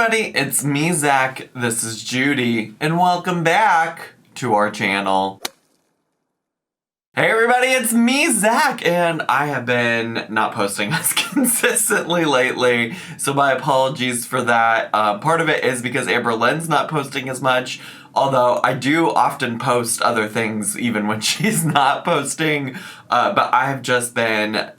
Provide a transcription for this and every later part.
everybody, it's me, Zach, this is Judy, and welcome back to our channel. Hey everybody, it's me, Zach, and I have been not posting as consistently lately, so my apologies for that. Part of it is because Amberlynn'S not posting as much, although I do often post other things even when she's not posting, but I have just been,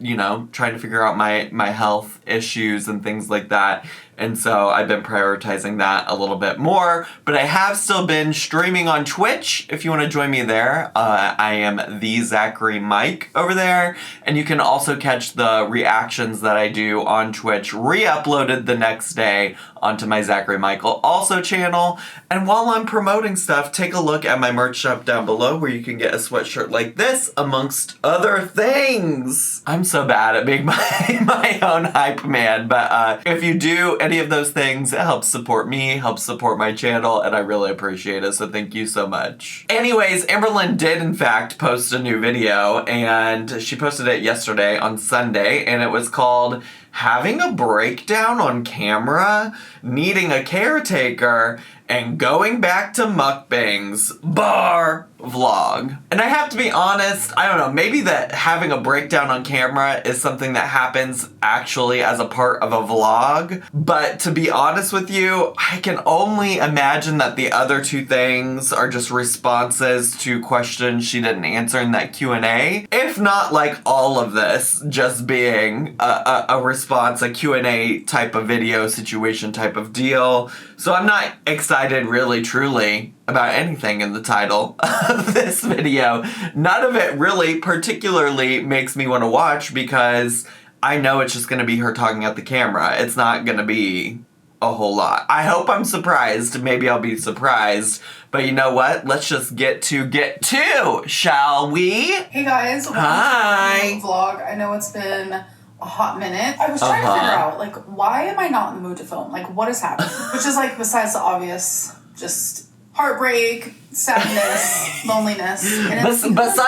trying to figure out my health issues and things like that. And so I've been prioritizing that a little bit more, but I have still been streaming on Twitch. If you want to join me there, I am thezacharymike over there. And you can also catch the reactions that I do on Twitch re-uploaded the next day onto my Zachary Michael also channel. And while I'm promoting stuff, take a look at my merch shop down below where you can get a sweatshirt like this, amongst other things. I'm so bad at being my own hype man, but if you do any of those things, it helps support me, helps support my channel, and I really appreciate it, so thank you so much. Anyways, Amberlynn did in fact post a new video, and she posted it yesterday on Sunday, and it was called Having a Breakdown on Camera, Needing a Caretaker, and Going Back to Mukbangs bar vlog. And I have to be honest, I don't know, maybe that having a breakdown on camera is something that happens actually as a part of a vlog, but to be honest with you, I can only imagine that the other two things are just responses to questions she didn't answer in that Q&A, if not like all of this just being a response, a Q&A type of video situation type of deal. So I'm not excited really truly about anything in the title of this video. None of it really particularly makes me want to watch because I know it's just going to be her talking at the camera. It's not going to be a whole lot. I hope I'm surprised. Maybe I'll be surprised. But you know what? Let's just get to, shall we? Hey guys. Hi. Vlog. I know it's been a hot minute. I was trying to figure out, like, why am I not in the mood to film? Like, what has happened? Which is, like, besides the obvious, just heartbreak, sadness, loneliness. And Pause!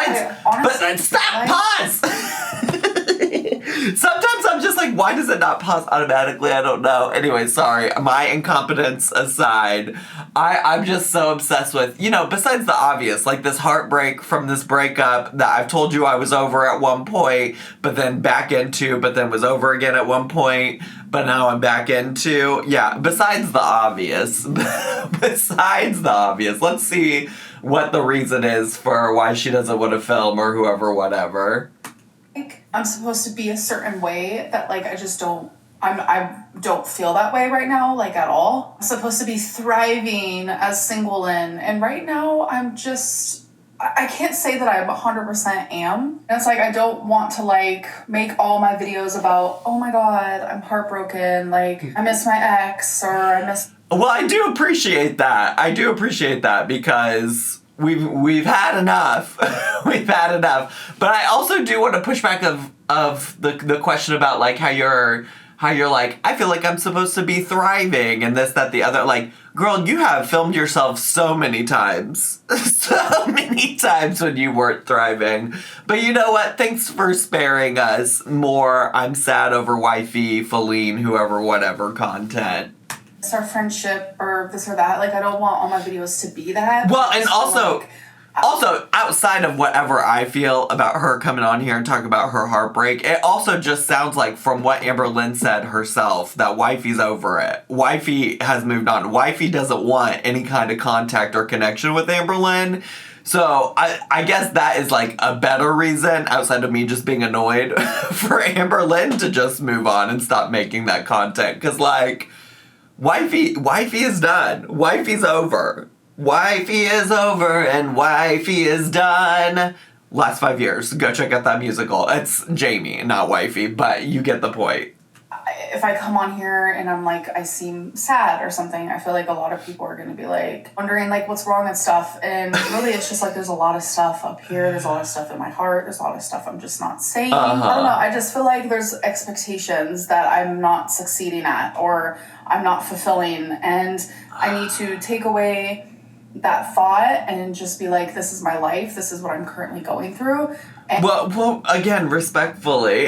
Sometimes I'm just like, why does it not pause automatically? I don't know. Anyway, sorry. My incompetence aside, I'm just so obsessed with, besides the obvious, like this heartbreak from this breakup that I've told you I was over at one point, but then back into, but then was over again at one point, but now I'm back into. Yeah, besides the obvious. Let's see what the reason is for why she doesn't want to film or whoever, whatever. I'm supposed to be a certain way that, like, I just don't, I don't feel that way right now, like, at all. I'm supposed to be thriving as single and right now I'm just, I can't say that I 100% am. And it's like, I don't want to, like, make all my videos about, oh my god, I'm heartbroken, like, I miss my ex, or I miss... Well, I do appreciate that because we've had enough. We've had enough. But I also do want to push back of the question about, like, how you're like, I feel like I'm supposed to be thriving and this, that, the other. Like, girl, you have filmed yourself so many times. So many times when you weren't thriving. But you know what? Thanks for sparing us more I'm sad over wifey, Feline, whoever, whatever content. It's our friendship or this or that. Like, I don't want all my videos to be that. Well, and also outside of whatever I feel about her coming on here and talking about her heartbreak, it also just sounds like, from what Amberlynn said herself, that wifey's over it. Wifey has moved on. Wifey doesn't want any kind of contact or connection with Amberlynn. So I guess that is, like, a better reason, outside of me just being annoyed, for Amberlynn to just move on and stop making that content. Because, like, Wifey is done. Wifey's over. Wifey is over and wifey is done. Last 5 years. Go check out that musical. It's Jamie, not Wifey, but you get the point. If I come on here and I'm like, I seem sad or something, I feel like a lot of people are going to be like wondering like what's wrong and stuff. And really it's just like there's a lot of stuff up here. There's a lot of stuff in my heart. There's a lot of stuff I'm just not saying. I don't know. I just feel like there's expectations that I'm not succeeding at or I'm not fulfilling. And I need to take away that thought and just be like, this is my life. This is what I'm currently going through. And well, again, respectfully,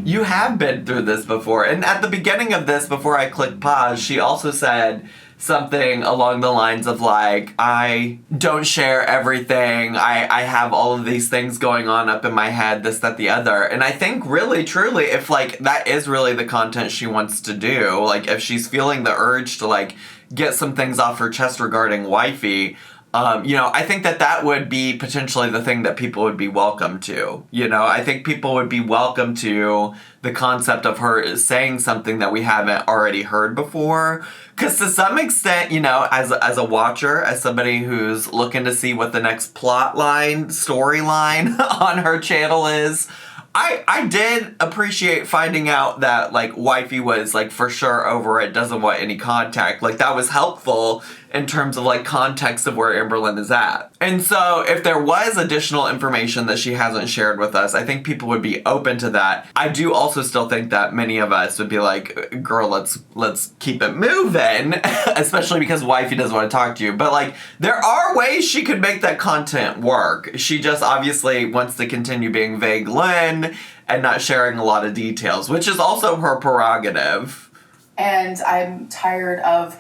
you have been through this before. And at the beginning of this, before I clicked pause, she also said something along the lines of like, I don't share everything. I have all of these things going on up in my head, this, that, the other. And I think really, truly, if like that is really the content she wants to do, like if she's feeling the urge to like get some things off her chest regarding wifey, I think that would be potentially the thing that people would be welcome to. I think people would be welcome to the concept of her saying something that we haven't already heard before. Because to some extent, as a watcher, as somebody who's looking to see what the next plot line, storyline on her channel is, I did appreciate finding out that, like, wifey was, like, for sure over it, doesn't want any contact. Like, that was helpful in terms of, like, context of where Amberlynn is at. And so, if there was additional information that she hasn't shared with us, I think people would be open to that. I do also still think that many of us would be like, girl, let's keep it moving, especially because wifey doesn't want to talk to you. But, like, there are ways she could make that content work. She just obviously wants to continue being vague Lynn and not sharing a lot of details, which is also her prerogative. And I'm tired of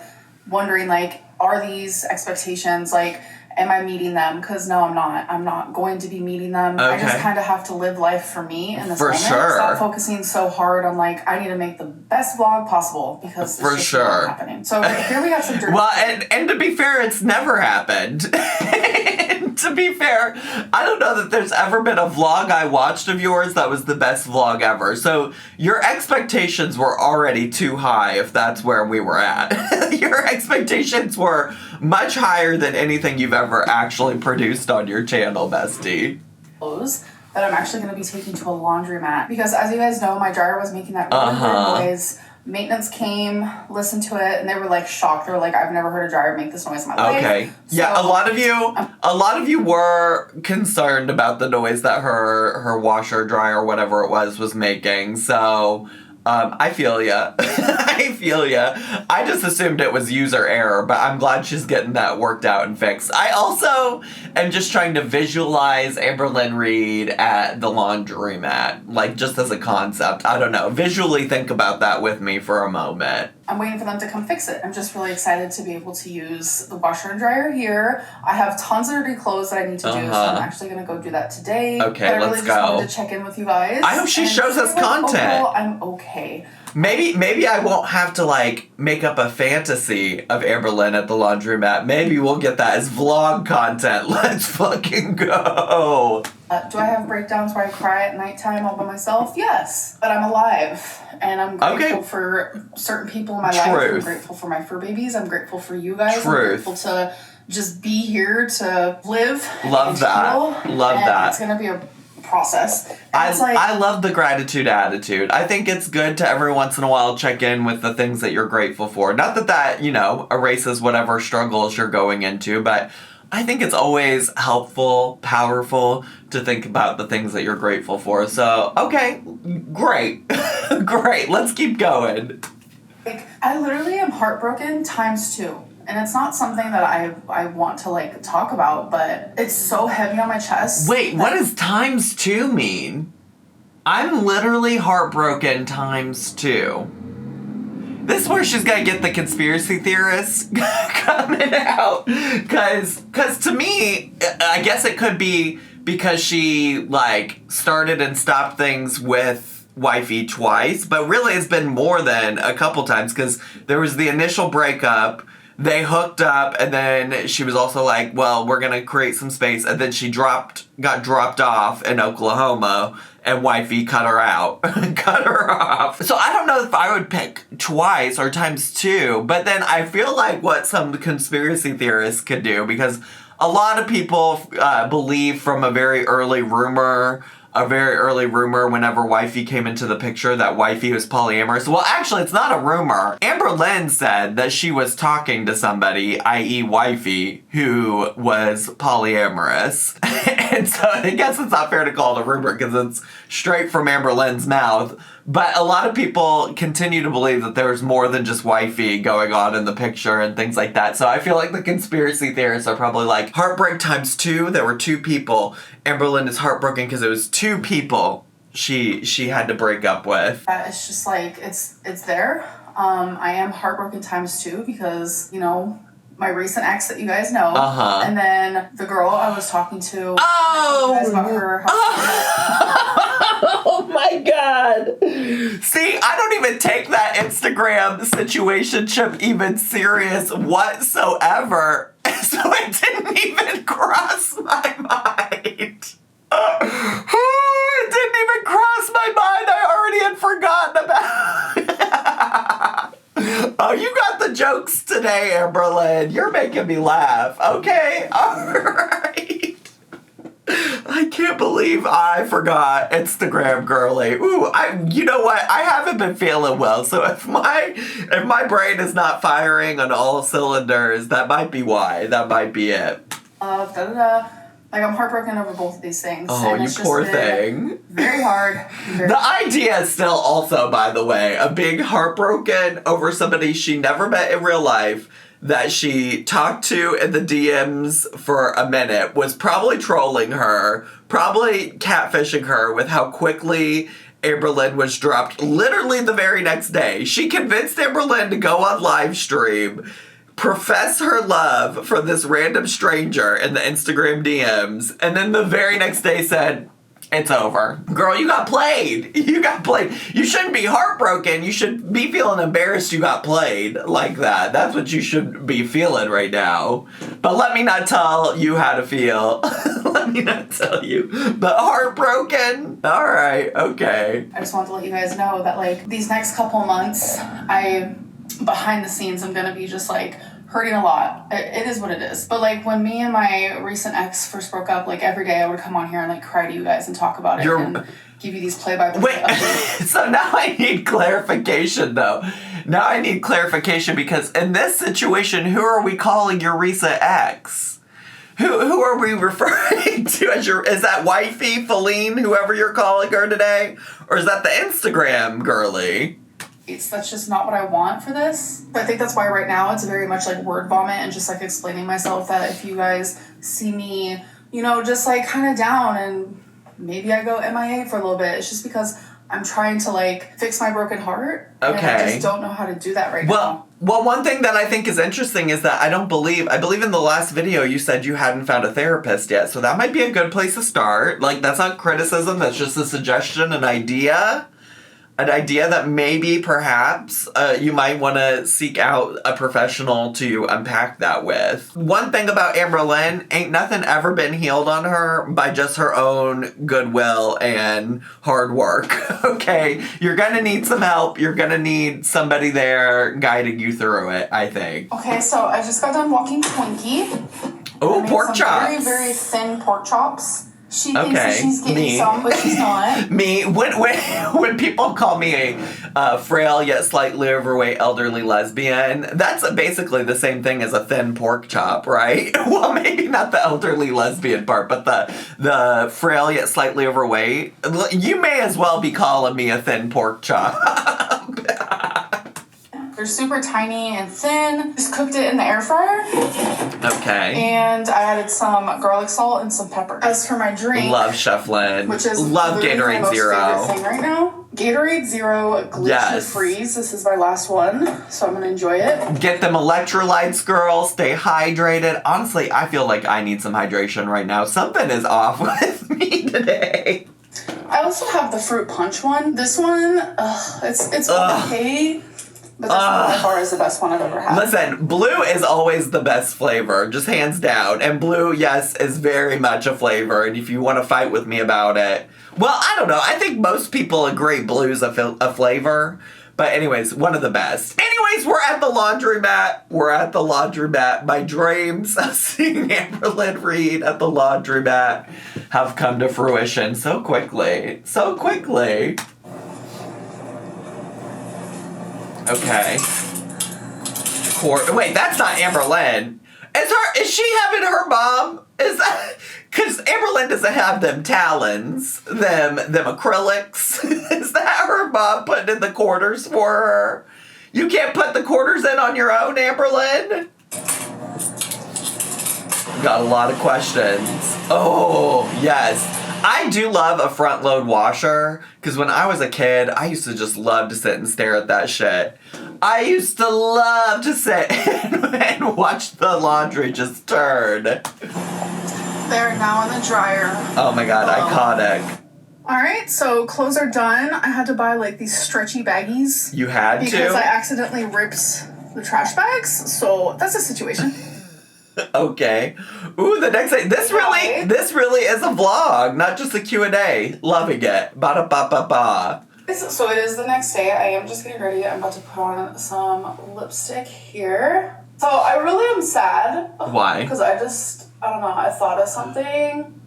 wondering, like, are these expectations, like, am I meeting them? Because no, I'm not. I'm not going to be meeting them. Okay. I just kind of have to live life for me in this moment. Sure. Stop focusing so hard on, like, I need to make the best vlog possible because it's just not happening. So here we have some dirty. Well, and to be fair, it's never happened. To be fair, I don't know that there's ever been a vlog I watched of yours that was the best vlog ever. So your expectations were already too high if that's where we were at. Your expectations were much higher than anything you've ever actually produced on your channel, bestie. That I'm actually going to be taking to a laundromat because, as you guys know, my dryer was making that really weird noise. Maintenance came, listened to it, and they were like shocked. They were like, I've never heard a dryer make this noise in my life. Okay. So, yeah, a lot of you were concerned about the noise that her washer, dryer, whatever it was making. So I feel ya. I feel ya. I just assumed it was user error, but I'm glad she's getting that worked out and fixed. I also am just trying to visualize Amberlynn Reed at the laundromat, like just as a concept. I don't know. Visually think about that with me for a moment. I'm waiting for them to come fix it. I'm just really excited to be able to use the washer and dryer here. I have tons of dirty clothes that I need to do, so I'm actually going to go do that today. Okay, but I really let's just go. wanted to check in with you guys. I hope she shows us content. Overall, I'm okay. Maybe I won't have to, like, make up a fantasy of Amberlynn at the laundromat. Maybe we'll get that as vlog content. Let's fucking go. Do I have breakdowns where I cry at nighttime all by myself? Yes. But I'm alive. And I'm grateful for certain people in my life. I'm grateful for my fur babies. I'm grateful for you guys. I'm grateful to just be here to live. Love that. Love that. It's going to be a process. I love the gratitude attitude. I think it's good to every once in a while check in with the things that you're grateful for. Not that, erases whatever struggles you're going into, but I think it's always helpful, powerful to think about the things that you're grateful for. So, okay, great. Great, let's keep going. Like, I literally am heartbroken ×2. And it's not something that I want to, like, talk about, but it's so heavy on my chest. Wait, what does ×2 mean? I'm literally heartbroken ×2. This is where she's gotta get the conspiracy theorists coming out. Cause to me, I guess it could be because she, like, started and stopped things with wifey twice, but really it's been more than a couple times, because there was the initial breakup, they hooked up, and then she was also like, well, we're gonna create some space, and then she got dropped off in Oklahoma, and wifey cut her out. Cut her off. So I don't know if I would pick twice or ×2, but then I feel like what some conspiracy theorists could do, because a lot of people believe from a very early rumor whenever wifey came into the picture that wifey was polyamorous. Well, actually, it's not a rumor. Amberlynn said that she was talking to somebody, i.e. wifey, who was polyamorous. And so I guess it's not fair to call it a rumor because it's straight from Amberlynn's mouth. But a lot of people continue to believe that there's more than just wifey going on in the picture and things like that. So I feel like the conspiracy theorists are probably like, Heartbreak ×2, there were two people. Amberlynn is heartbroken because it was two people she had to break up with. It's just like, it's there. I am heartbroken ×2 because, you know, my recent ex that you guys know, and then the girl I was talking to. Oh! You guys about her. Oh my God! See, I don't even take that Instagram situationship even serious whatsoever, so it didn't even cross my mind. It didn't even cross my mind. I already had forgotten about it. Oh, you got the jokes today, Amberlynn. You're making me laugh. Okay, all right. I can't believe I forgot Instagram girly. Ooh, you know what? I haven't been feeling well, so if my brain is not firing on all cylinders, that might be why. That might be it. Like, I'm heartbroken over both of these things. Oh, you poor thing. Very hard. The idea is still also, by the way, of being heartbroken over somebody she never met in real life that she talked to in the DMs for a minute, was probably trolling her, probably catfishing her with how quickly Amberlynn was dropped literally the very next day. She convinced Amberlynn to go on live stream, profess her love for this random stranger in the Instagram DMs, and then the very next day said, it's over. Girl, you got played. You got played. You shouldn't be heartbroken. You should be feeling embarrassed you got played like that. That's what you should be feeling right now. But let me not tell you how to feel. Let me not tell you. But heartbroken? All right, okay. I just want to let you guys know that, like, these next couple months, behind the scenes, I'm gonna be just like hurting a lot. It is what it is. But like, when me and my recent ex first broke up, like, every day I would come on here and like cry to you guys and talk about it and give you these play-by-play updates. So now I need clarification though. Now I need clarification because in this situation, who are we calling your recent ex? Who are we referring to as is that wifey, Feline, whoever you're calling her today? Or is that the Instagram girly? That's just not what I want for this. I think that's why right now it's very much like word vomit and just like explaining myself, that if you guys see me, you know, just like kind of down and maybe I go MIA for a little bit, it's just because I'm trying to like fix my broken heart. Okay. And I just don't know how to do that right now. Well, one thing that I think is interesting is that I believe in the last video you said you hadn't found a therapist yet, so that might be a good place to start. Like, that's not criticism, that's just a suggestion, an idea that maybe perhaps you might want to seek out a professional to unpack that with. One thing about Amberlynn, ain't nothing ever been healed on her by just her own goodwill and hard work, okay? You're gonna need some help. You're gonna need somebody there guiding you through it, I think. Okay, so I just got done walking Twinkie. Oh, pork chops. Very, very thin pork chops. She thinks that she's getting some, but she's not. Me, when people call me a frail yet slightly overweight elderly lesbian, that's basically the same thing as a thin pork chop, right? Well, maybe not the elderly lesbian part, but the frail yet slightly overweight. You may as well be calling me a thin pork chop. They're super tiny and thin. Just cooked it in the air fryer. Okay. And I added some garlic salt and some pepper. As for my drink, love Chef Lynn. Which is love Gatorade my Zero. most favorite thing right now. Gatorade Zero gluten freeze. This is my last one, so I'm gonna enjoy it. Get them electrolytes, girl. Stay hydrated. Honestly, I feel like I need some hydration right now. Something is off with me today. I also have the fruit punch one. This one, it's okay. But this one by far is the best one I've ever had. Listen, blue is always the best flavor, just hands down. And blue, yes, is very much a flavor. And if you want to fight with me about it, well, I don't know. I think most people agree blue's a flavor. But anyways, one of the best. Anyways, we're at the laundromat. My dreams of seeing Amberlynn Reed at the laundromat have come to fruition so quickly. So quickly. Okay. Wait, that's not Amberlynn. Is she having her mom? Is that... Because Amberlynn doesn't have them talons, them acrylics. Is that her mom putting in the quarters for her? You can't put the quarters in on your own, Amberlynn? Got a lot of questions. Oh, yes. I do love a front load washer, because when I was a kid, I used to just love to sit and stare at that shit. I used to love to sit and watch the laundry just turn. They're now in the dryer. Oh my god, iconic. Alright, so clothes are done. I had to buy like these stretchy baggies. You had to? Because I accidentally ripped the trash bags, so that's a situation. Okay. Ooh, the next day. This really is a vlog, not just a Q&A. Loving it. Ba-da-ba-ba-ba. So it is the next day. I am just getting ready. I'm about to put on some lipstick here. So I really am sad. Why? Because I don't know, I thought of something.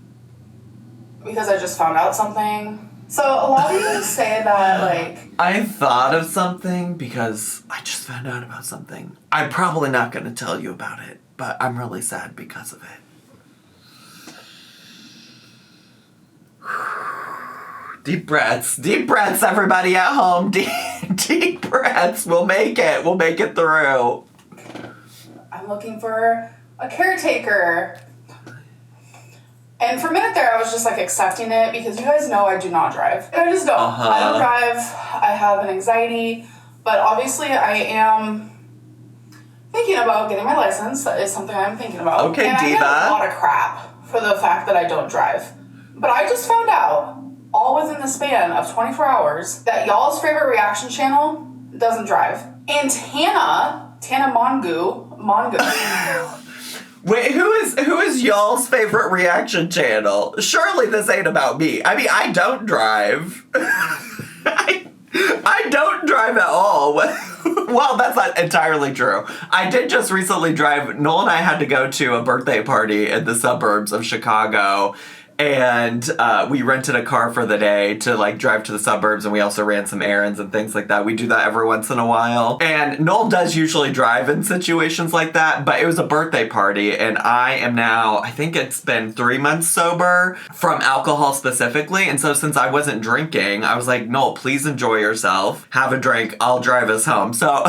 Because I just found out something. So a lot of you say that, like... I thought of something because I just found out about something. I'm probably not going to tell you about it, but I'm really sad because of it. Deep breaths, everybody at home. Deep breaths. We'll make it through. I'm looking for a caretaker. And for a minute there, I was just like accepting it because you guys know I do not drive. I just don't. I don't drive. I have an anxiety. But obviously, I am thinking about getting my license. That is something I'm thinking about. Okay, and diva. I get a lot of crap for the fact that I don't drive. But I just found out, all within the span of 24 hours, that y'all's favorite reaction channel doesn't drive. And Tana Mongu. Wait, who is y'all's favorite reaction channel? Surely this ain't about me. I mean, I don't drive. I don't drive at all. Well, that's not entirely true. I did just recently drive. Noel and I had to go to a birthday party in the suburbs of Chicago. And we rented a car for the day to like drive to the suburbs, and we also ran some errands and things like that. We do that every once in a while. And Noel does usually drive in situations like that, but it was a birthday party, and I am now, I think it's been 3 months sober from alcohol specifically. And so since I wasn't drinking, I was like, Noel, please enjoy yourself. Have a drink. I'll drive us home. So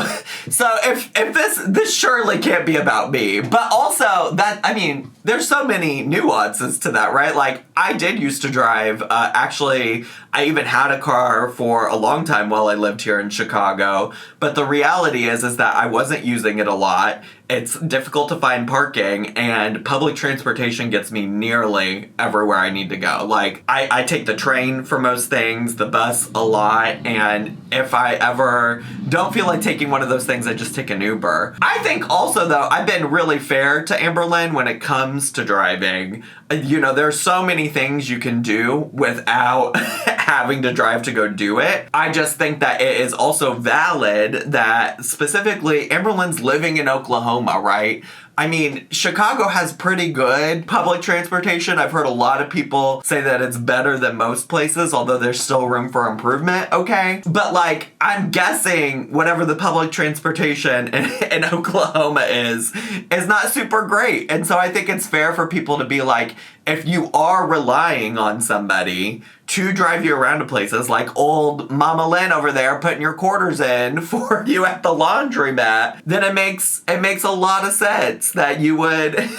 if this surely can't be about me, but also that, I mean, there's so many nuances to that, right? Like, I did used to drive. Actually, I even had a car for a long time while I lived here in Chicago. But the reality is that I wasn't using it a lot. It's difficult to find parking, and public transportation gets me nearly everywhere I need to go. Like, I take the train for most things, the bus a lot, and if I ever don't feel like taking one of those things, I just take an Uber. I think also, though, I've been really fair to Amberlynn when it comes to driving. You know, there's so many things you can do without having to drive to go do it. I just think that it is also valid that specifically Amberlynn's living in Oklahoma, right? I mean, Chicago has pretty good public transportation. I've heard a lot of people say that it's better than most places, although there's still room for improvement, okay? But like, I'm guessing whatever the public transportation in Oklahoma is not super great. And so I think it's fair for people to be like, if you are relying on somebody to drive you around to places like old Mama Lynn over there putting your quarters in for you at the laundromat, then it makes a lot of sense that you would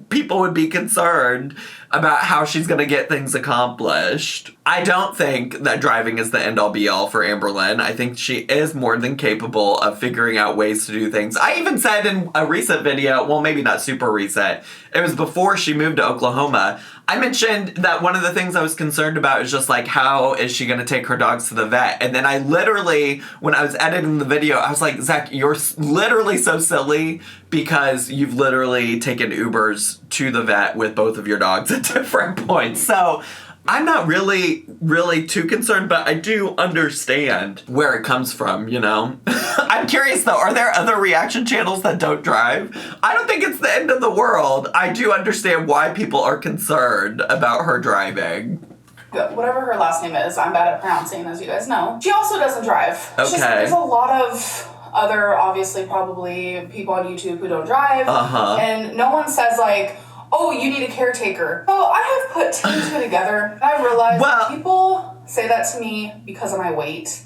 people would be concerned about how she's going to get things accomplished. I don't think that driving is the end-all be-all for Amberlynn. I think she is more than capable of figuring out ways to do things. I even said in a recent video, well, maybe not super recent, it was before she moved to Oklahoma, I mentioned that one of the things I was concerned about is just like, how is she going to take her dogs to the vet? And then I literally, when I was editing the video, I was like, Zach, you're literally so silly because you've literally taken Ubers to the vet with both of your dogs at different points. So I'm not really too concerned, but I do understand where it comes from, you know? I'm curious though, are there other reaction channels that don't drive? I don't think it's the end of the world. I do understand why people are concerned about her driving. Whatever her last name is, I'm bad at pronouncing, as you guys know. She also doesn't drive. Okay. There's a lot of other, obviously, probably people on YouTube who don't drive. And no one says like, oh, you need a caretaker. So I have put two and two together, and I realized people say that to me because of my weight.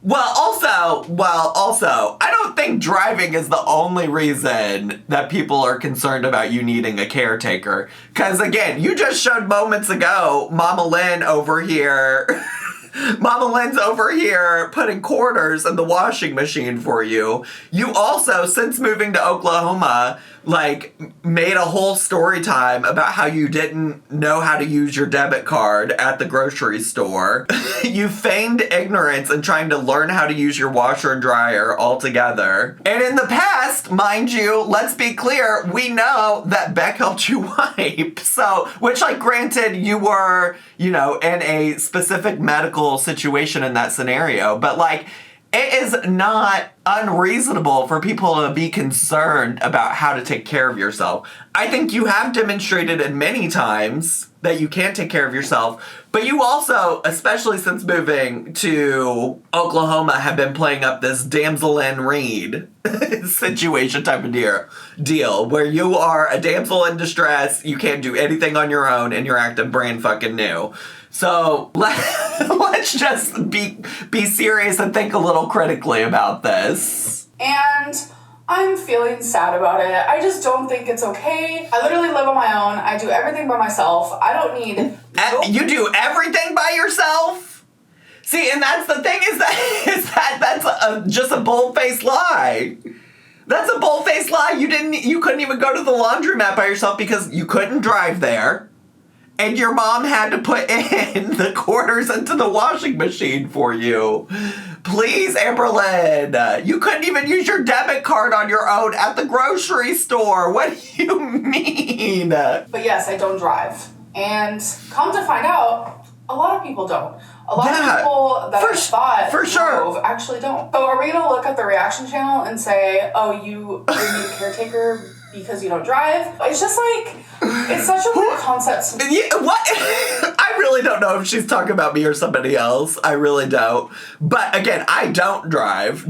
Also, I don't think think driving is the only reason that people are concerned about you needing a caretaker. Because again, you just showed moments ago, Mama Lynn over here. Mama Lynn's over here putting quarters in the washing machine for you. You also, since moving to Oklahoma, like, made a whole story time about how you didn't know how to use your debit card at the grocery store. You feigned ignorance in trying to learn how to use your washer and dryer altogether. And in the past, mind you, let's be clear, we know that Beck helped you wipe. So, which, like, granted, you were, you know, in a specific medical situation in that scenario, but, like, it is not unreasonable for people to be concerned about how to take care of yourself. I think you have demonstrated in many times that you can take care of yourself, but you also, especially since moving to Oklahoma, have been playing up this damsel in need situation type of deal where you are a damsel in distress, you can't do anything on your own, and you're acting brand fucking new. So let's just be serious and think a little critically about this. And I'm feeling sad about it. I just don't think it's okay. I literally live on my own. I do everything by myself. I don't need... You do everything by yourself? See, and that's the thing is that's just a bold-faced lie. That's a bold-faced lie. You couldn't even go to the laundromat by yourself because you couldn't drive there. And your mom had to put in the quarters into the washing machine for you. Please, Amberlynn. You couldn't even use your debit card on your own at the grocery store. What do you mean? But yes, I don't drive. And come to find out, a lot of people don't. A lot of people that I thought drove actually don't. So are we going to look at the reaction channel and say, oh, you need a caretaker because you don't drive? It's just like, it's such a weird concept. Yeah, what? I really don't know if she's talking about me or somebody else. I really don't. But again, I don't drive.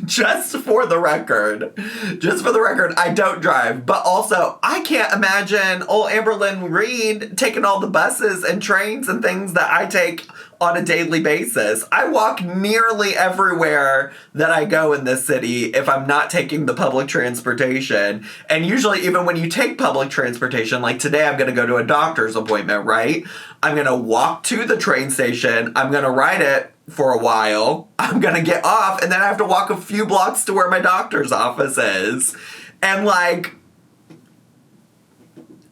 Just for the record. Just for the record, I don't drive. But also, I can't imagine old Amberlynn Reed taking all the buses and trains and things that I take on a daily basis. I walk nearly everywhere that I go in this city if I'm not taking the public transportation. And usually, even when you take public transportation, like today I'm going to go to a doctor's appointment, right? I'm going to walk to the train station. I'm going to ride it for a while. I'm going to get off, and then I have to walk a few blocks to where my doctor's office is. And, like,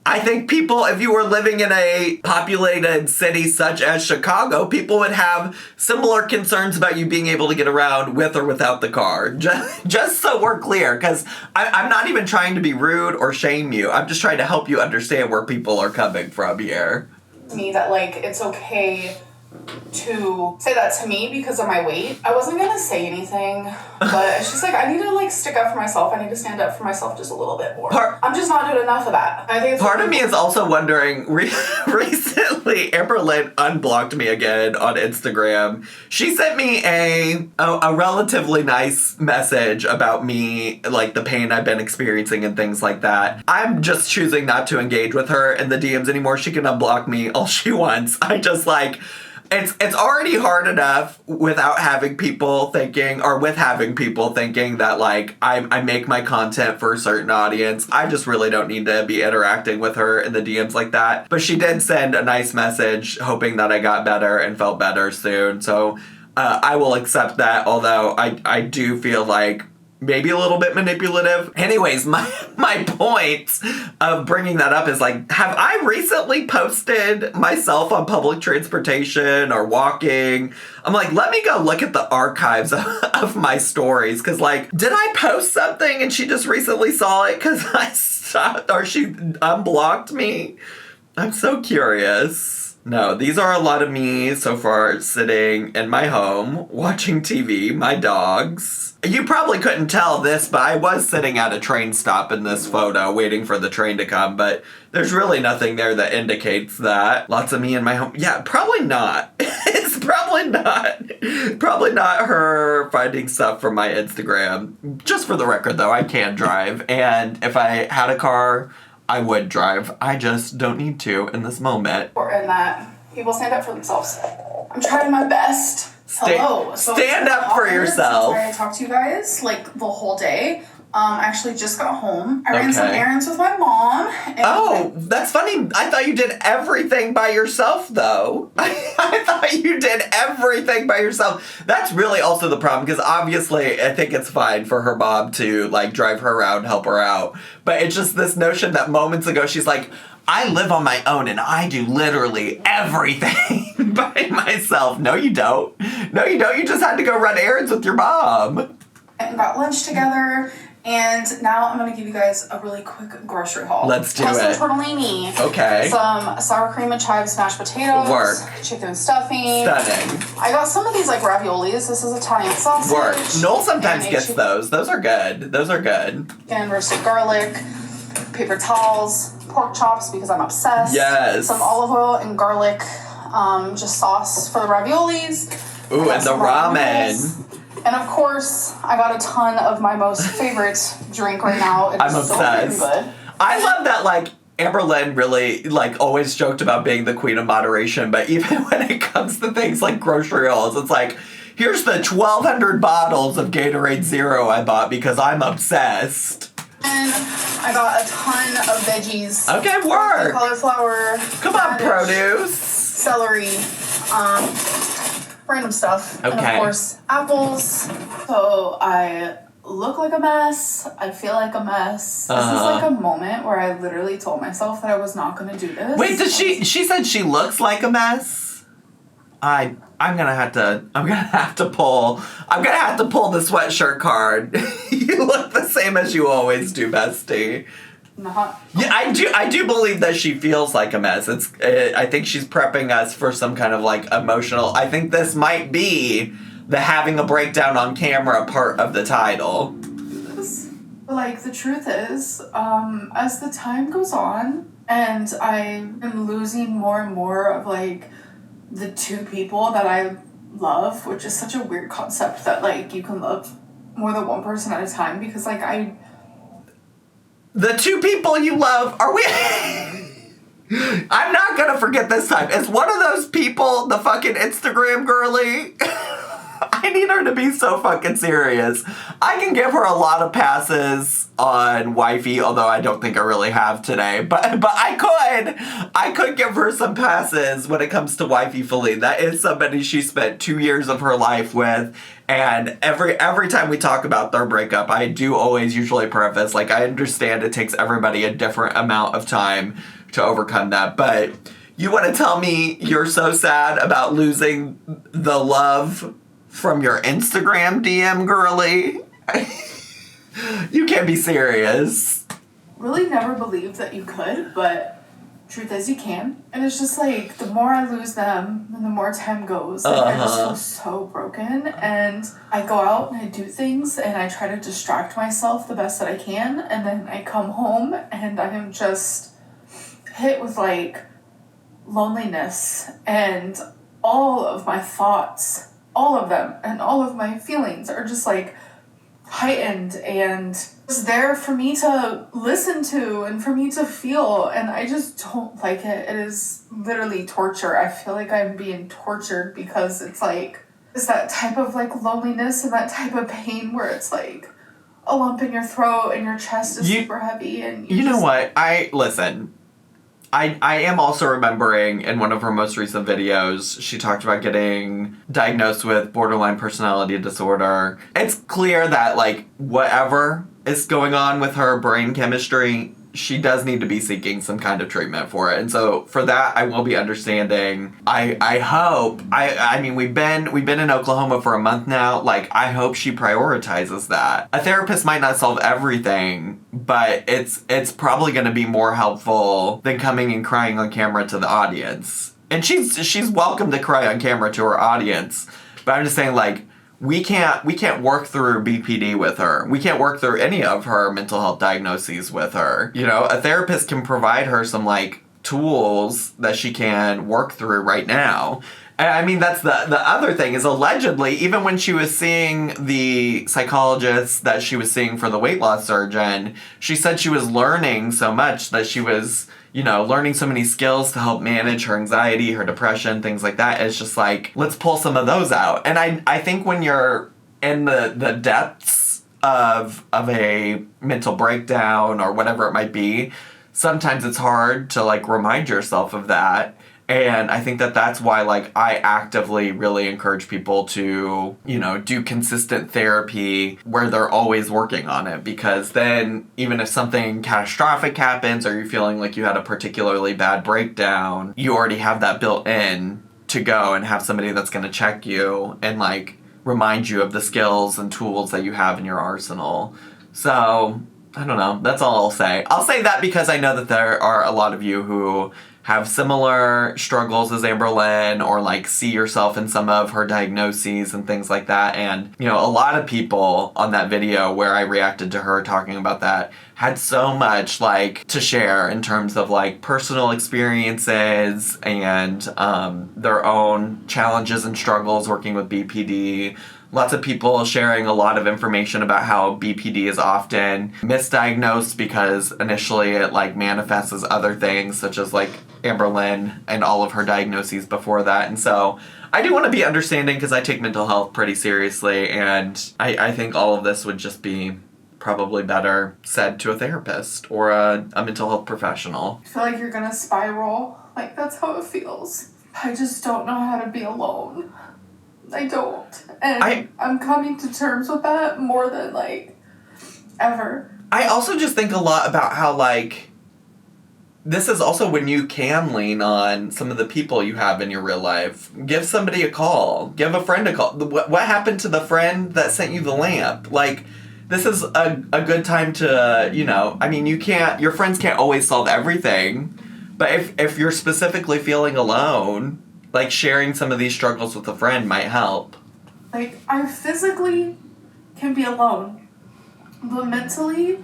I think people, if you were living in a populated city such as Chicago, people would have similar concerns about you being able to get around with or without the car. Just so we're clear, because I'm not even trying to be rude or shame you. I'm just trying to help you understand where people are coming from here. To me, that, like, it's okay to say that to me because of my weight. I wasn't gonna say anything, but it's just like, I need to, like, stick up for myself. I need to stand up for myself just a little bit more. I'm just not doing enough of that. I think it's part of me is also wondering, recently Amberlynn unblocked me again on Instagram. She sent me a relatively nice message about me, like the pain I've been experiencing and things like that. I'm just choosing not to engage with her in the DMs anymore. She can unblock me all she wants. I just, like, it's already hard enough without having people thinking, or with having people thinking that, like, I make my content for a certain audience. I just really don't need to be interacting with her in the DMs like that. But she did send a nice message hoping that I got better and felt better soon. So I will accept that, although I do feel like maybe a little bit manipulative. Anyways, my point of bringing that up is, like, have I recently posted myself on public transportation or walking? I'm like, let me go look at the archives of my stories. Because, like, did I post something and she just recently saw it because I stopped, or she unblocked me? I'm so curious. No, these are a lot of me so far sitting in my home, watching TV, my dogs. You probably couldn't tell this, but I was sitting at a train stop in this photo waiting for the train to come, but there's really nothing there that indicates that. Lots of me in my home. Yeah, probably not. It's probably not her finding stuff from my Instagram. Just for the record, though, I can drive, and if I had a car, I would drive. I just don't need to in this moment. Or in that people stand up for themselves. I'm trying my best Hello. So stand up for yourself. I talked to you guys like the whole day. I actually just got home. I ran some errands with my mom. And that's funny. I thought you did everything by yourself, though. I thought you did everything by yourself. That's really also the problem, because obviously I think it's fine for her mom to, like, drive her around, help her out. But it's just this notion that moments ago she's like, I live on my own and I do literally everything by myself. No, you don't. No, you don't. You just had to go run errands with your mom. And got lunch together. And now I'm going to give you guys a really quick grocery haul. Let's do it. Some tortellini. Okay. Some sour cream and chives mashed potatoes. Work. Chicken stuffing. Stunning. I got some of these like raviolis. This is Italian sausage. Work. Noel sometimes gets those. Those are good. Those are good. And roasted garlic. Paper towels. Pork chops because I'm obsessed. Yes. Some olive oil and garlic. Just sauce for the raviolis. Ooh, and the ramen. And of course, I got a ton of my most favorite drink right now. It's I'm obsessed. So good. I love that, like, Amberlynn really, like, always joked about being the queen of moderation, but even when it comes to things like grocery hauls, it's like, here's the 1,200 bottles of Gatorade Zero I bought because I'm obsessed. And I got a ton of veggies. Okay, work. Cauliflower. Come on, produce. Celery. Random stuff. Okay. And of course, apples. So I look like a mess. I feel like a mess. This is like a moment where I literally told myself that I was not going to do this. Wait, she said she looks like a mess? I'm gonna have to pull the sweatshirt card. You look the same as you always do, bestie. Not. Yeah, I do believe that she feels like a mess. I think she's prepping us for some kind of like emotional. I think this might be the having a breakdown on camera part of the title. Like, the truth is, as the time goes on, and I am losing more and more of like the two people that I love, which is such a weird concept that like you can love more than one person at a time, because like the two people you love, are we... I'm not gonna forget this time. Is one of those people the fucking Instagram girly? I need her to be so fucking serious. I can give her a lot of passes on wifey, although I don't think I really have today. But I could give her some passes when it comes to wifey Feline. That is somebody she spent 2 years of her life with. And every time we talk about their breakup, I do always usually preface, like, I understand it takes everybody a different amount of time to overcome that. But you want to tell me you're so sad about losing the love from your Instagram DM, girly? You can't be serious. really never believed that you could, but truth is you can. And it's just like, the more I lose them, and the more time goes, like, I just feel so broken. And I go out and I do things, and I try to distract myself the best that I can, and then I come home, and I am just hit with, like, loneliness, and all of my thoughts, all of them, and all of my feelings are just, like, heightened, and it's there for me to listen to and for me to feel, and I just don't like it. It is literally torture. I feel like I'm being tortured because it's like, it's that type of like loneliness and that type of pain where it's like a lump in your throat and your chest is super heavy, and you know what? I am also remembering in one of her most recent videos, she talked about getting diagnosed with borderline personality disorder. It's clear that, like, whatever is going on with her brain chemistry, she does need to be seeking some kind of treatment for it. And so for that, I will be understanding. I hope, I mean, we've been in Oklahoma for a month now. Like, I hope she prioritizes that. A therapist might not solve everything, but it's probably going to be more helpful than coming and crying on camera to the audience. And she's welcome to cry on camera to her audience. But I'm just saying, like, we can't work through BPD with her. We can't work through any of her mental health diagnoses with her. You know, a therapist can provide her some, like, tools that she can work through right now. I mean, that's the other thing is allegedly, even when she was seeing the psychologist that she was seeing for the weight loss surgeon, she said she was learning so much that she was, learning so many skills to help manage her anxiety, her depression, things like that. It's just like, let's pull some of those out. And I think when you're in the depths of a mental breakdown or whatever it might be, sometimes it's hard to, like, remind yourself of that. And I think that's why, like, I actively really encourage people to, do consistent therapy where they're always working on it. Because then even if something catastrophic happens or you're feeling like you had a particularly bad breakdown, you already have that built in to go and have somebody that's going to check you and, like, remind you of the skills and tools that you have in your arsenal. So, I don't know. That's all I'll say. I'll say that because I know that there are a lot of you who have similar struggles as Amberlynn or, like, see yourself in some of her diagnoses and things like that. And, a lot of people on that video where I reacted to her talking about that had so much, like, to share in terms of, like, personal experiences and their own challenges and struggles working with BPD. Lots of people sharing a lot of information about how BPD is often misdiagnosed because initially it, like, manifests as other things, such as, like, Amberlynn and all of her diagnoses before that. And so I do want to be understanding because I take mental health pretty seriously, and I think all of this would just be probably better said to a therapist or a mental health professional. I feel like you're gonna spiral. Like, that's how it feels. I just don't know how to be alone. I don't. And I'm coming to terms with that more than, like, ever. I also just think a lot about how, like, this is also when you can lean on some of the people you have in your real life. Give somebody a call. Give a friend a call. What happened to the friend that sent you the lamp? Like, this is a good time to, I mean, your friends can't always solve everything. But if you're specifically feeling alone, like, sharing some of these struggles with a friend might help. Like, I physically can be alone, but mentally,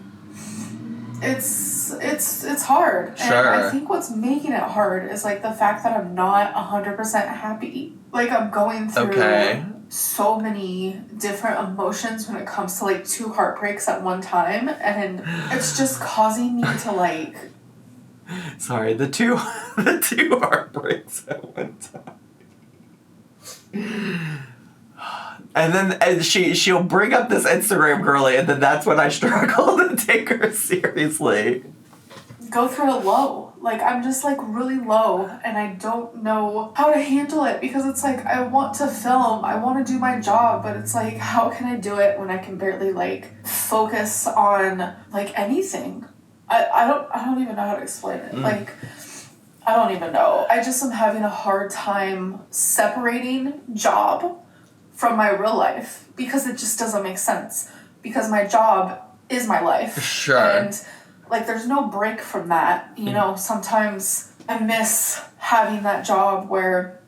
it's hard. Sure. And I think what's making it hard is, like, the fact that I'm not 100% happy. Like, I'm going through so many different emotions when it comes to, like, 2 heartbreaks at one time, and it's just causing me to, like... Sorry, the two heartbreaks at one time. And then she'll bring up this Instagram girly, and then that's when I struggle to take her seriously. Go through a low. Like, I'm just, like, really low, and I don't know how to handle it, because it's like, I want to film, I want to do my job, but it's like, how can I do it when I can barely, like, focus on, like, anything? I don't even know how to explain it. Like, I don't even know. I just am having a hard time separating job from my real life, because it just doesn't make sense. Because my job is my life. Sure. And, like, there's no break from that. Sometimes I miss having that job where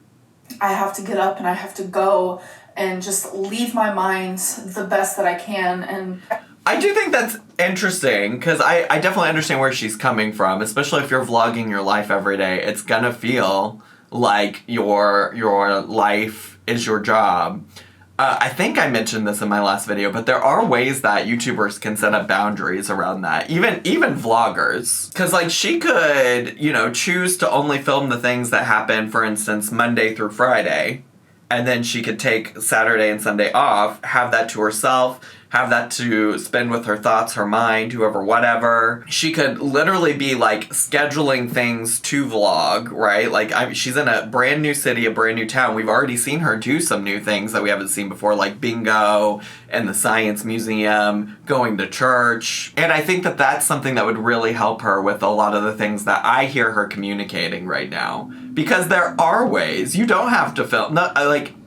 I have to get up and I have to go and just leave my mind the best that I can. And I do think that's interesting, because I definitely understand where she's coming from, especially if you're vlogging your life every day. It's gonna feel like your life is your job. I think I mentioned this in my last video, but there are ways that YouTubers can set up boundaries around that. Even vloggers. Because, like, she could, choose to only film the things that happen, for instance, Monday through Friday. And then she could take Saturday and Sunday off, have that to herself, have that to spend with her thoughts, her mind, whoever, whatever. She could literally be, like, scheduling things to vlog, right? Like, she's in a brand new city, a brand new town. We've already seen her do some new things that we haven't seen before, like bingo and the science museum, going to church. And I think that that's something that would really help her with a lot of the things that I hear her communicating right now. Because there are ways. You don't have to film.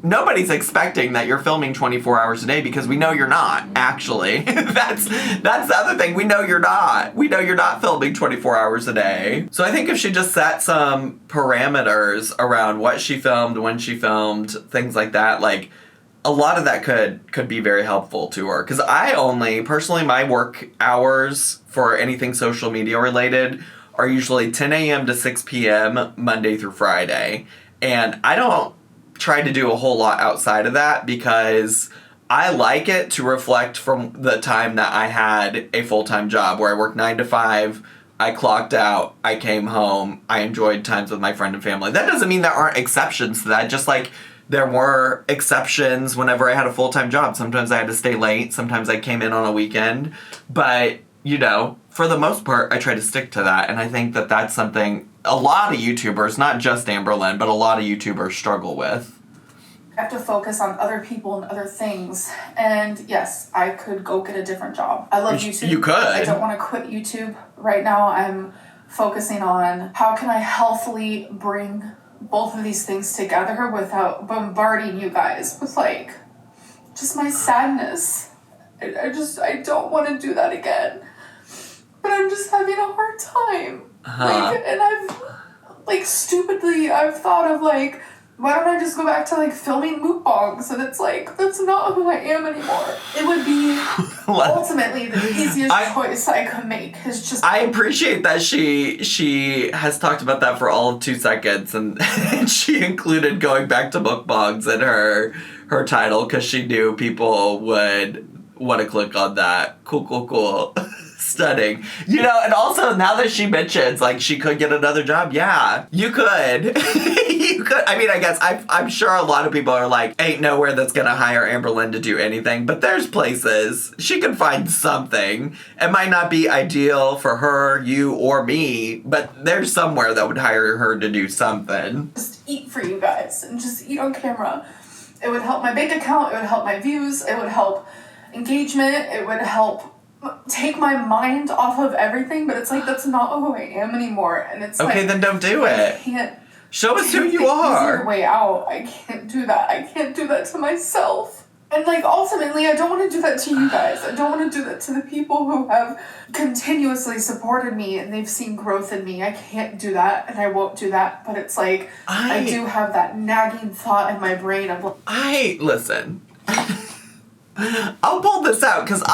Nobody's expecting that you're filming 24 hours a day, because we know you're not, actually. That's the other thing. We know you're not. We know you're not filming 24 hours a day. So I think if she just set some parameters around what she filmed, when she filmed, things like that, like, a lot of that could be very helpful to her. Because personally, my work hours for anything social media related are usually 10 a.m. to 6 p.m. Monday through Friday. And I don't tried to do a whole lot outside of that because I like it to reflect from the time that I had a full-time job where I worked 9 to 5, I clocked out, I came home, I enjoyed times with my friend and family. That doesn't mean there aren't exceptions to that, just like there were exceptions whenever I had a full-time job. Sometimes I had to stay late, sometimes I came in on a weekend, but, you know, for the most part, I try to stick to that, and I think that that's something a lot of YouTubers, not just Amberlynn, but a lot of YouTubers struggle with. I have to focus on other people and other things. And yes, I could go get a different job. I love YouTube. You could. I don't want to quit YouTube. Right now, I'm focusing on how can I healthily bring both of these things together without bombarding you guys with, like, just my sadness. I don't want to do that again. But I'm just having a hard time. Like, and I've thought of, like, why don't I just go back to, like, filming mukbangs? And it's like, that's not who I am anymore. It would be ultimately the easiest choice I could make. Is just. I appreciate that she has talked about that for all of 2 seconds, and she included going back to mukbangs in her title because she knew people would want to click on that. Cool. Stunning. You know, and also now that she mentions, like, she could get another job, yeah, you could. You could. I mean, I guess I'm sure a lot of people are like, ain't nowhere that's gonna hire Amberlynn to do anything, but there's places. She can find something. It might not be ideal for her, you, or me, but there's somewhere that would hire her to do something. Just eat for you guys and just eat on camera. It would help my bank account, it would help my views, it would help engagement, it would help take my mind off of everything, but it's like, that's not who I am anymore. And it's okay, like, then don't do it. I can't. Show us who you are. Easier way out. I can't do that. I can't do that to myself. And, like, ultimately, I don't want to do that to you guys. I don't want to do that to the people who have continuously supported me and they've seen growth in me. I can't do that, and I won't do that. But it's like, I do have that nagging thought in my brain of, like, listen. I'll pull this out because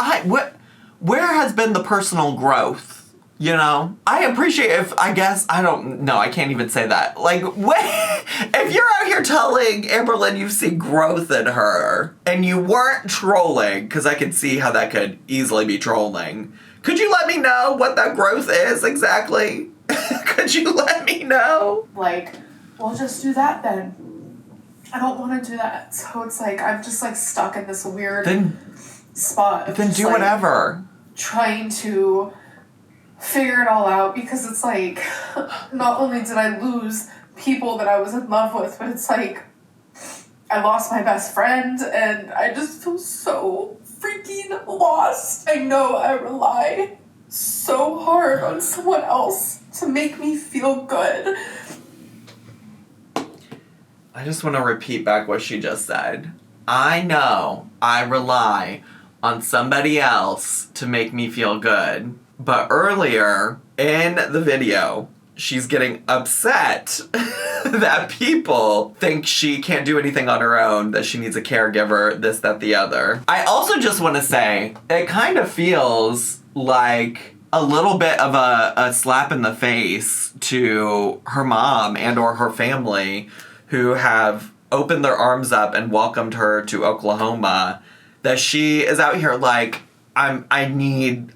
where has been the personal growth? You know, I appreciate I can't even say that. Like, if you're out here telling Amberlynn you've seen growth in her, and you weren't trolling, because I could see how that could easily be trolling, could you let me know what that growth is exactly? Could you let me know? Like, we'll just do that then. I don't want to do that. So it's like, I'm just, like, stuck in this weird spot. Then do, like, whatever. Trying to figure it all out, because it's like, not only did I lose people that I was in love with, but it's like, I lost my best friend, and I just feel so freaking lost. I know I rely so hard on someone else to make me feel good. I just want to repeat back what she just said. I know I rely on somebody else to make me feel good. But earlier in the video, she's getting upset that people think she can't do anything on her own, that she needs a caregiver, this, that, the other. I also just want to say, it kind of feels like a little bit of a slap in the face to her mom and or her family who have opened their arms up and welcomed her to Oklahoma, that she is out here like, I need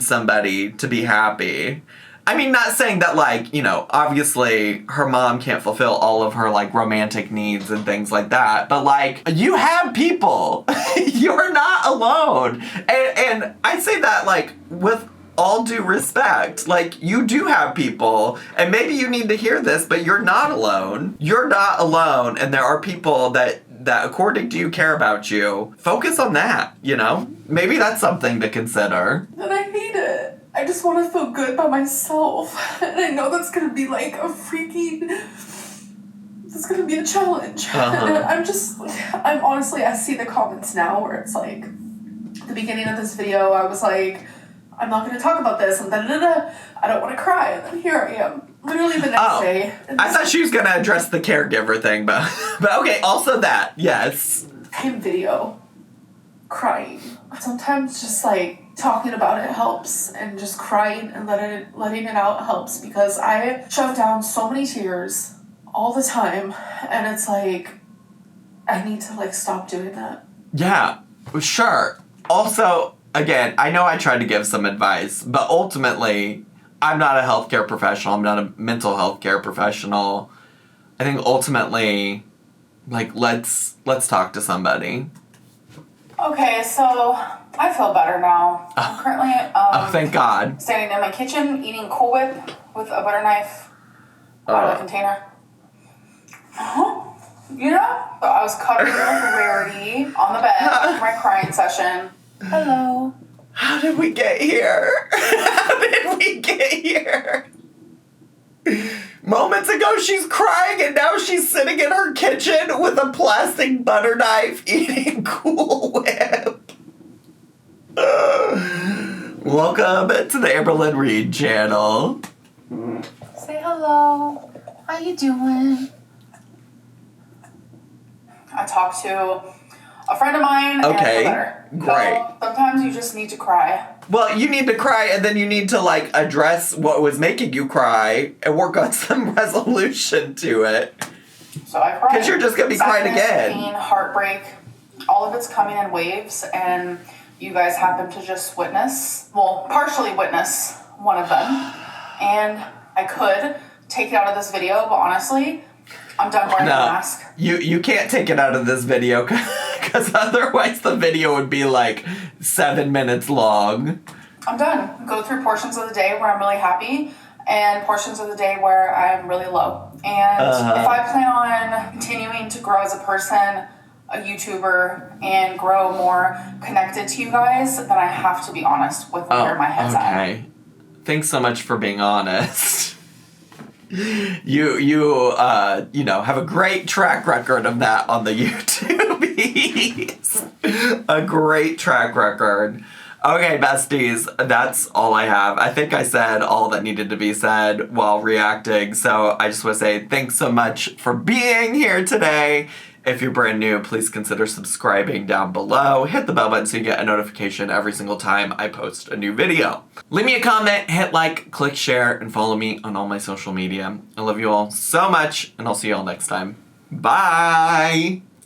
somebody to be happy. I mean, not saying that, like, you know, obviously her mom can't fulfill all of her, like, romantic needs and things like that, but, like, you have people. You're not alone. And I say that, like, with all due respect. Like, you do have people, and maybe you need to hear this, but you're not alone. You're not alone, and there are people that according to you care about you. Focus on that, you know? Maybe that's something to consider. And I hate it. I just want to feel good by myself. And I know that's going to be like it's going to be a challenge. And I'm honestly, I see the comments now where it's like, at the beginning of this video, I was like, I'm not going to talk about this, and I don't want to cry, and then here I am. Literally the next day. I thought she was going to address the caregiver thing, but okay, also that, yes. Same video, crying. Sometimes just, like, talking about it helps, and just crying and letting it out helps, because I shove down so many tears all the time, and it's like, I need to like stop doing that. Yeah, sure. Also, again, I know I tried to give some advice, but ultimately, I'm not a healthcare professional. I'm not a mental health care professional. I think ultimately, like, let's talk to somebody. Okay, so I feel better now. I'm currently Thank God. standing in my kitchen eating Cool Whip with a butter knife out of the container. You know? So I was cuddling with Rarity on the bed for my crying session. Hello. How did we get here? How did we get here? Moments ago she's crying and now she's sitting in her kitchen with a plastic butter knife eating Cool Whip. Welcome to the Amberlynn Reed channel. Say hello. How you doing? I talked to a friend of mine. Okay, and I feel better. great. So sometimes you just need to cry. Well, you need to cry and then you need to, like, address what was making you cry and work on some resolution to it. So I cried. Because you're just going to be crying again. Pain, heartbreak, all of it's coming in waves, and you guys happen to just partially witness one of them. And I could take it out of this video, but honestly, I'm done wearing a mask. You can't take it out of this video because otherwise the video would be like 7 minutes long. I'm done. Go through portions of the day where I'm really happy and portions of the day where I'm really low. And if I plan on continuing to grow as a person, a YouTuber, and grow more connected to you guys, then I have to be honest with where my head's at. Okay. Thanks so much for being honest. You have a great track record of that on the YouTubies. A great track record. Okay, besties, that's all I have. I think I said all that needed to be said while reacting, so I just want to say thanks so much for being here today. If you're brand new, please consider subscribing down below. Hit the bell button so you get a notification every single time I post a new video. Leave me a comment, hit like, click share, and follow me on all my social media. I love you all so much, and I'll see you all next time. Bye!